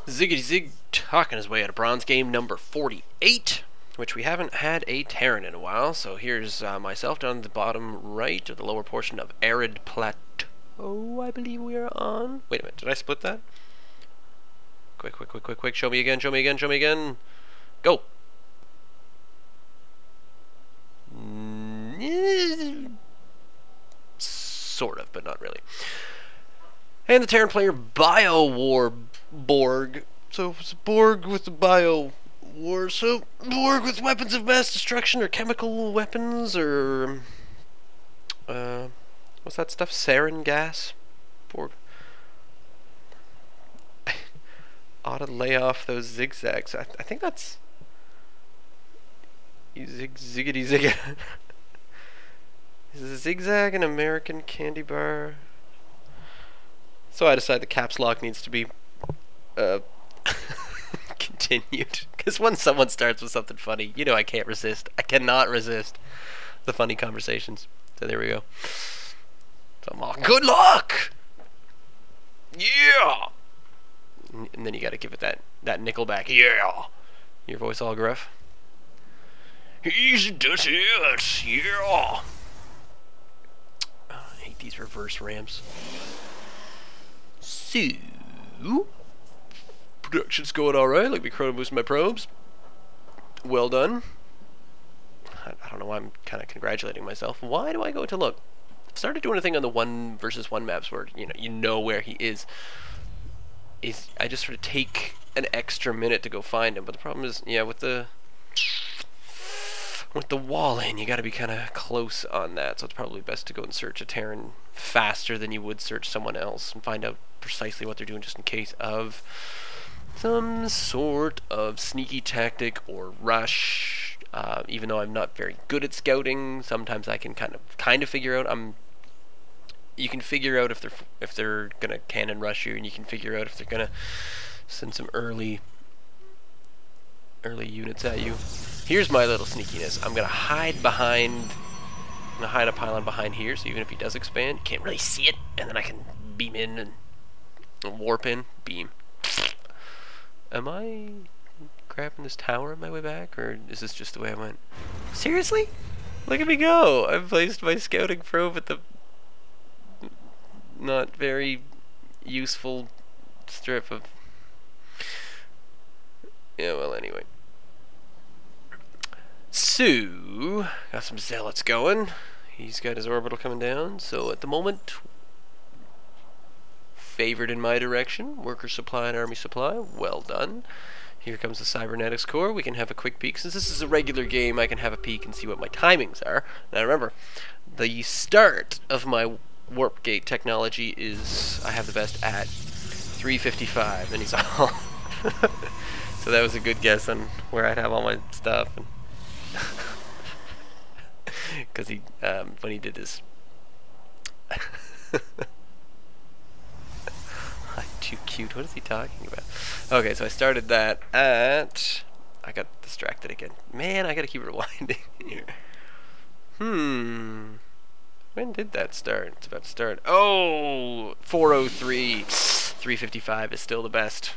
Ziggity Zig talking his way out of bronze game number 48, which we haven't had a Terran in a while. So here's myself down at the bottom right, or the lower portion of Arid Plateau, I believe we are on. Wait a minute, did I split that? Quick, quick, quick, quick, quick. Show me again, show me again, show me again. Go! Sort of, but not really. And the Terran player Bio Borg. So it's Borg with the Bio War. So Borg with weapons of mass destruction or chemical weapons or what's that stuff? Sarin gas. Borg. Ought to lay off those zigzags. I think that's ziggity zig. Is a zigzag an American candy bar? So I decide the caps lock needs to be continued. Because when someone starts with something funny, you know I can't resist. I cannot resist the funny conversations. So there we go. So I'm all, good luck! Yeah! And then you gotta give it that Nickelback, yeah! Your voice all gruff. Easy does it, yeah! I hate these reverse ramps. So, production's going alright, like me chrono boosting my probes. Well done. I don't know why I'm kind of congratulating myself. Why do I go to look? I've started doing a thing on the 1v1 maps where you know where he is. I just sort of take an extra minute to go find him, but the problem is, yeah, with the wall in, you gotta be kind of close on that, so it's probably best to go and search a Terran faster than you would search someone else and find out precisely what they're doing just in case of some sort of sneaky tactic or rush. Even though I'm not very good at scouting, sometimes I can kind of figure out. You can figure out if they're gonna cannon rush you, and you can figure out if they're gonna send some early units at you. Here's my little sneakiness. I'm gonna hide a pylon behind here, so even if he does expand, you can't really see it, and then I can beam in and warp in, beam. Am I grabbing this tower on my way back, or is this just the way I went? Seriously? Look at me go! I've placed my scouting probe at the not very useful strip of... Yeah, well, anyway. So, got some zealots going. He's got his orbital coming down, so at the moment, favored in my direction. Worker supply and army supply, well done. Here comes the cybernetics core. We can have a quick peek. Since this is a regular game, I can have a peek and see what my timings are. Now remember, the start of my warp gate technology is, I have the best at 3:55, and he's all... So that was a good guess on where I'd have all my stuff. Because he, when he did this... I'm too cute. What is he talking about? Okay, so I started that at... I got distracted again. Man, I gotta keep rewinding here. When did that start? It's about to start. Oh! 4:03. 3:55 is still the best.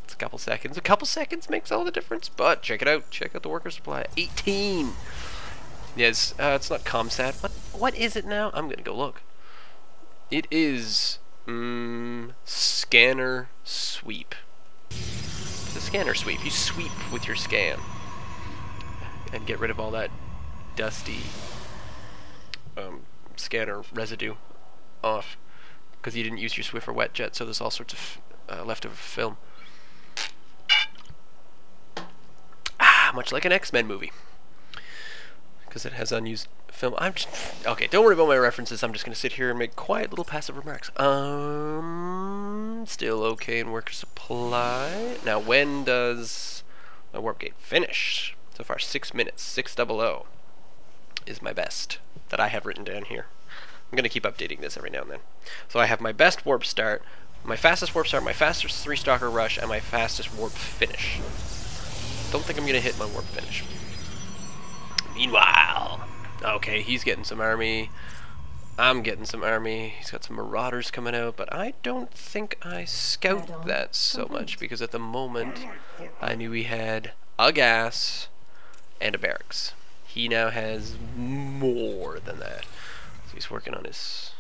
It's a couple seconds. A couple seconds makes all the difference. But check it out. Check out the worker supply. 18! Yes, it's not ComSat. What is it now? I'm gonna go look. It is... scanner sweep. It's a scanner sweep. You sweep with your scan. And get rid of all that dusty... scanner residue off, because you didn't use your Swiffer wet jet, so there's all sorts of leftover film. Much like an X-Men movie, because it has unused film. Okay, don't worry about my references. I'm just gonna sit here and make quiet little passive remarks. Still okay in worker supply. Now, when does my warp gate finish? So far, 6 minutes. 6:00 is my best that I have written down here. I'm going to keep updating this every now and then. So I have my best warp start, my fastest warp start, my fastest 3-stalker rush, and my fastest warp finish. Don't think I'm going to hit my warp finish. Meanwhile, okay, he's getting some army. I'm getting some army. He's got some marauders coming out, but I don't think I scout that so much, because at the moment I knew he had a gas and a barracks. He now has more than that. So he's working on his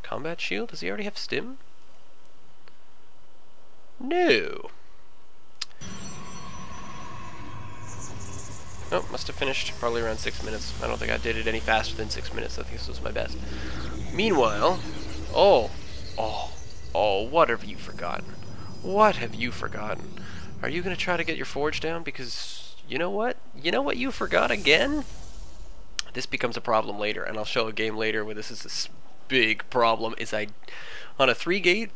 combat shield. Does he already have stim? No. Oh, must have finished probably around 6 minutes. I don't think I did it any faster than 6 minutes. I think this was my best. Meanwhile, oh, what have you forgotten? What have you forgotten? Are you going to try to get your forge down? Because, you know what? You know what you forgot again? This becomes a problem later, and I'll show a game later where this is a big problem, is on a 3-gate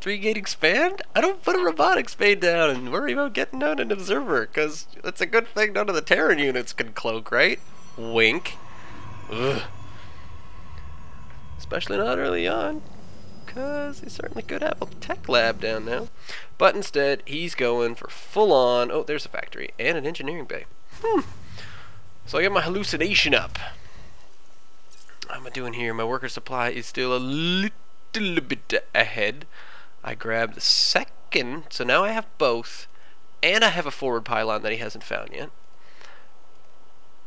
expand, I don't put a robotic spade down and worry about getting out an observer, because it's a good thing none of the Terran units can cloak, right? Wink. Ugh. Especially not early on, because he certainly could have a tech lab down now. But instead, he's going for full-on, oh, there's a factory, and an engineering bay. So I got my hallucination up. What am I doing here? My worker supply is still a little bit ahead. I grabbed the second, so now I have both, and I have a forward pylon that he hasn't found yet.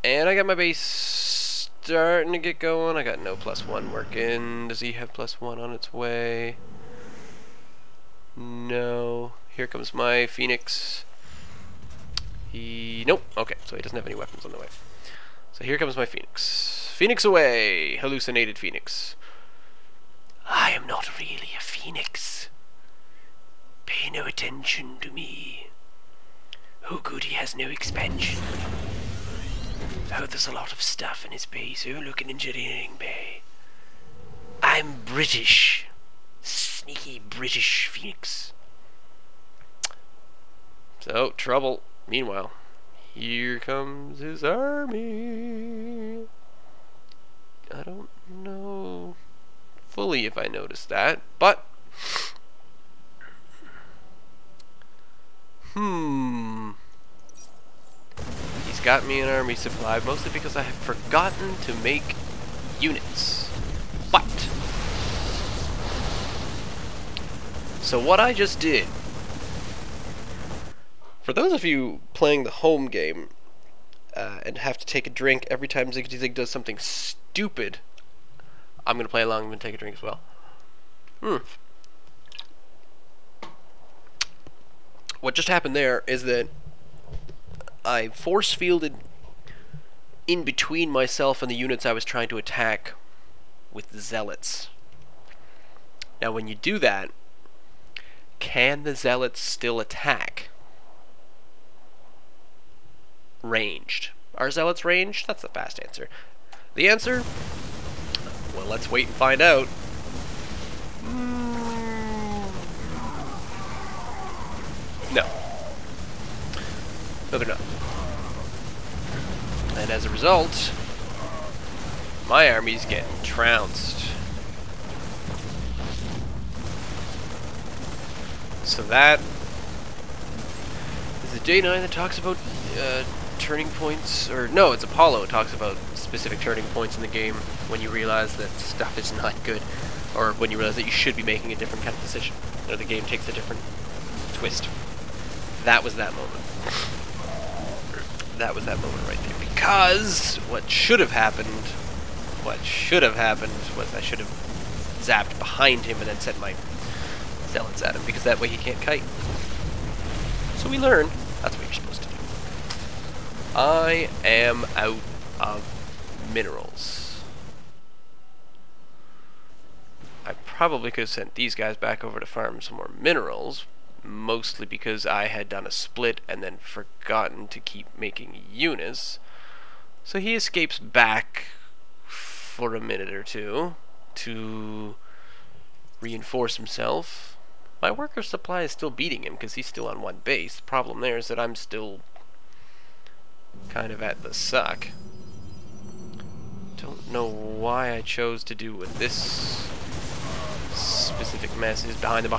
And I got my base starting to get going. I got no +1 working. Does he have +1 on its way? No. Here comes my Phoenix. Nope. Okay, so he doesn't have any weapons on the way. So here comes my Phoenix. Phoenix away! Hallucinated Phoenix. I am not really a Phoenix. Pay no attention to me. Oh good, he has no expansion. Oh, there's a lot of stuff in his base. Oh, look, an engineering bay. I'm British. Sneaky British Phoenix. So, trouble. Meanwhile, here comes his army. I don't know fully if I noticed that, but he's got me an army supply, mostly because I have forgotten to make units. But so what I just did, for those of you playing the home game and have to take a drink every time Ziggity Zig does something stupid, I'm going to play along and take a drink as well. What just happened there is that I force-fielded in between myself and the units I was trying to attack with the Zealots. Now when you do that, can the Zealots still attack? Ranged. Are Zealots ranged? That's the fast answer. The answer? Well, let's wait and find out. No. No, they're not. And as a result, my army's getting trounced. So that is the day 9 that talks about turning points, or no, it's Apollo. It talks about specific turning points in the game when you realize that stuff is not good, or when you realize that you should be making a different kind of decision, or the game takes a different twist. That was that moment. That was that moment right there. Because what should have happened was I should have zapped behind him and then sent my Zealots at him, because that way he can't kite. So we learn that's what you're supposed to do. I am out of minerals. I probably could have sent these guys back over to farm some more minerals, mostly because I had done a split and then forgotten to keep making units. So he escapes back for a minute or two to reinforce himself. My worker supply is still beating him because he's still on one base. The problem there is that I'm still kind of at the suck. Don't know why I chose to do what this specific mess is. Behind him.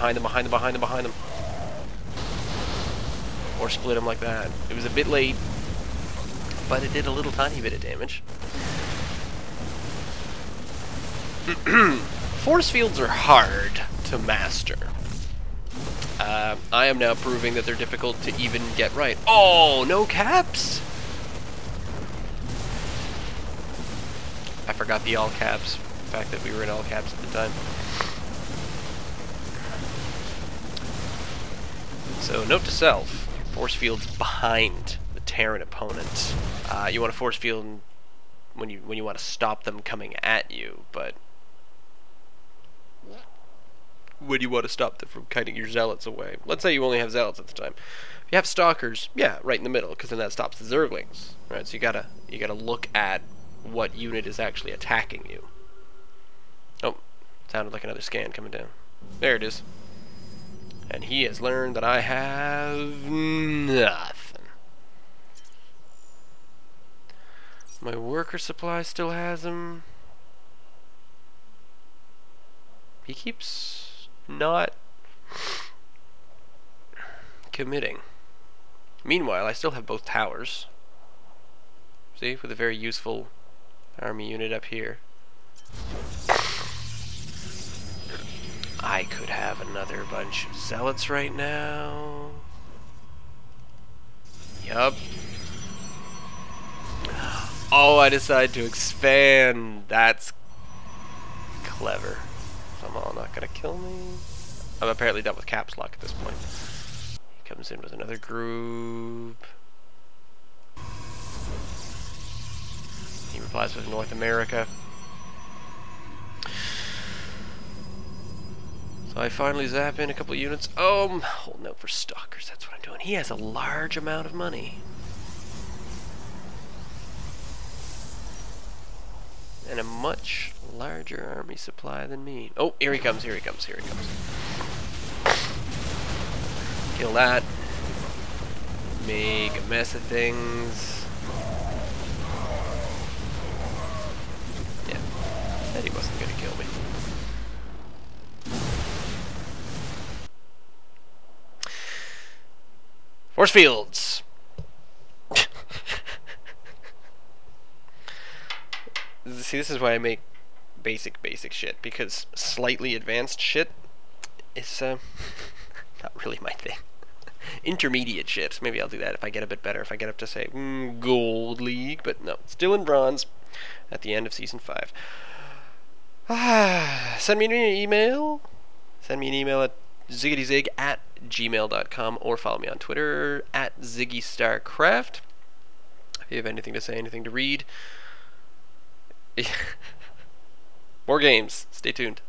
Or split him like that. It was a bit late, but it did a little tiny bit of damage. Force fields are hard to master. I am now proving that they're difficult to even get right. Oh, no caps? I forgot the all caps. The fact that we were in all caps at the time. So, note to self, force fields behind the Terran opponent. You want to force field when you want to stop them coming at you, but when you want to stop them from kiting your zealots away. Let's say you only have zealots at the time. If you have stalkers, yeah, right in the middle, because then that stops the zerglings. Right, so you gotta look at what unit is actually attacking you. Oh, sounded like another scan coming down. There it is. And he has learned that I have nothing. My worker supply still has him. He keeps not committing. Meanwhile, I still have both towers. See, with a very useful army unit up here. I could have another bunch of zealots right now. Yup. Oh, I decided to expand. That's clever. Somehow not gonna kill me. I'm apparently done with caps lock at this point. He comes in with another group. He replies with North America. So I finally zap in a couple units. Oh, I'm holding out for stalkers. That's what I'm doing. He has a large amount of money. And a much larger army supply than me. Oh, here he comes, here he comes, here he comes. Kill that. Make a mess of things. Yeah, said he wasn't gonna kill me. Force fields. See, this is why I make basic shit, because slightly advanced shit is not really my thing. Intermediate shit, maybe I'll do that if I get a bit better, if I get up to say Gold League, but no, still in bronze at the end of Season 5. Send me an email. Send me an email at ziggityzig@gmail.com or follow me on Twitter at ZiggyStarCraft. If you have anything to say, anything to read. More games. Stay tuned.